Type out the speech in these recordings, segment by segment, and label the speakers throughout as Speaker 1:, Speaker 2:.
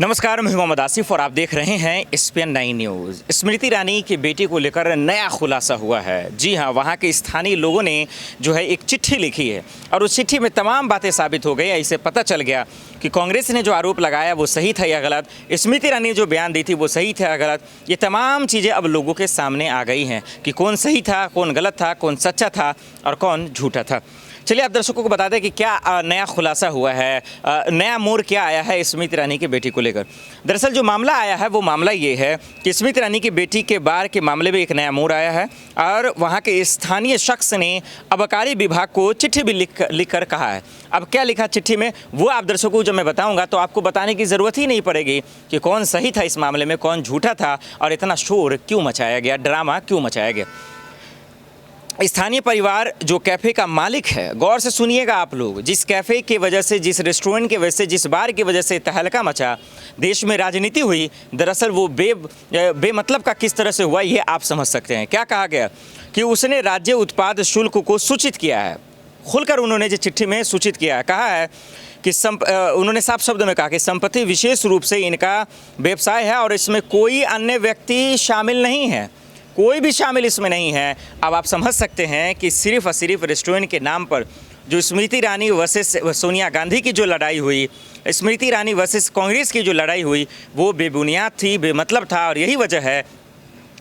Speaker 1: नमस्कार, मैं मोहम्मद आसिफ और आप देख रहे हैं SPN9 न्यूज़। स्मृति ईरानी की बेटी को लेकर नया खुलासा हुआ है। जी हां, वहां के स्थानीय लोगों ने जो है एक चिट्ठी लिखी है और उस चिट्ठी में तमाम बातें साबित हो गई। इससे पता चल गया कि कांग्रेस ने जो आरोप लगाया वो सही था या गलत, स्मृति ईरानी ने जो बयान दी थी वो सही था या गलत। ये तमाम चीज़ें अब लोगों के सामने आ गई हैं कि कौन सही था, कौन गलत था, कौन सच्चा था और कौन झूठा था। चलिए आप दर्शकों को बता दें कि क्या नया खुलासा हुआ है, नया मोड़ क्या आया है स्मृति ईरानी की बेटी को लेकर। दरअसल जो मामला आया है वो मामला ये है कि स्मृति ईरानी की बेटी के बार के मामले में एक नया मोड़ आया है और वहाँ के स्थानीय शख्स ने आबकारी विभाग को चिट्ठी भी लिख कर कहा है। अब क्या लिखा चिट्ठी में वो आप दर्शकों को जब मैं बताऊँगा तो आपको बताने की ज़रूरत ही नहीं पड़ेगी कि कौन सही था इस मामले में, कौन झूठा था और इतना शोर क्यों मचाया गया, ड्रामा क्यों मचाया गया। स्थानीय परिवार जो कैफ़े का मालिक है, गौर से सुनिएगा आप लोग, जिस कैफ़े की वजह से, जिस रेस्टोरेंट की वजह से, जिस बार की वजह से तहलका मचा, देश में राजनीति हुई, दरअसल वो बेमतलब का किस तरह से हुआ ये आप समझ सकते हैं। क्या कहा गया कि उसने राज्य उत्पाद शुल्क को सूचित किया है। खुलकर उन्होंने जो चिट्ठी में सूचित किया है, कहा है कि उन्होंने साफ शब्दों में कहा कि संपत्ति विशेष रूप से इनका व्यवसाय है और इसमें कोई अन्य व्यक्ति शामिल नहीं है, कोई भी शामिल इसमें नहीं है। अब आप समझ सकते हैं कि सिर्फ और सिर्फ रेस्टोरेंट के नाम पर जो स्मृति ईरानी वर्सेस सोनिया गांधी की जो लड़ाई हुई, स्मृति ईरानी वर्सेस कांग्रेस की जो लड़ाई हुई, वो बेबुनियाद थी, बेमतलब था और यही वजह है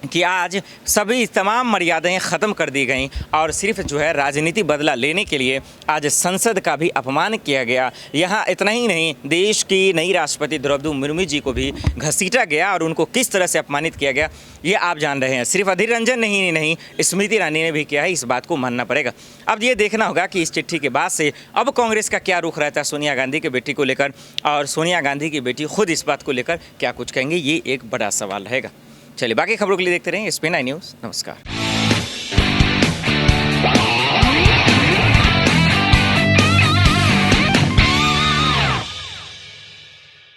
Speaker 1: कि आज सभी तमाम मर्यादाएं ख़त्म कर दी गई और सिर्फ जो है राजनीति बदला लेने के लिए आज संसद का भी अपमान किया गया। यहाँ इतना ही नहीं, देश की नई राष्ट्रपति द्रौपदी मुर्मू जी को भी घसीटा गया और उनको किस तरह से अपमानित किया गया ये आप जान रहे हैं। सिर्फ अधीर रंजन नहीं स्मृति ईरानी ने भी किया है, इस बात को मानना पड़ेगा। अब ये देखना होगा कि इस चिट्ठी के बाद से अब कांग्रेस का क्या रुख रहता है सोनिया गांधी की बेटी को लेकर और सोनिया गांधी की बेटी खुद इस बात को लेकर क्या कुछ कहेंगे, ये एक बड़ा सवाल रहेगा। चलिए बाकी खबरों के लिए देखते रहें SPN9 न्यूज़। नमस्कार।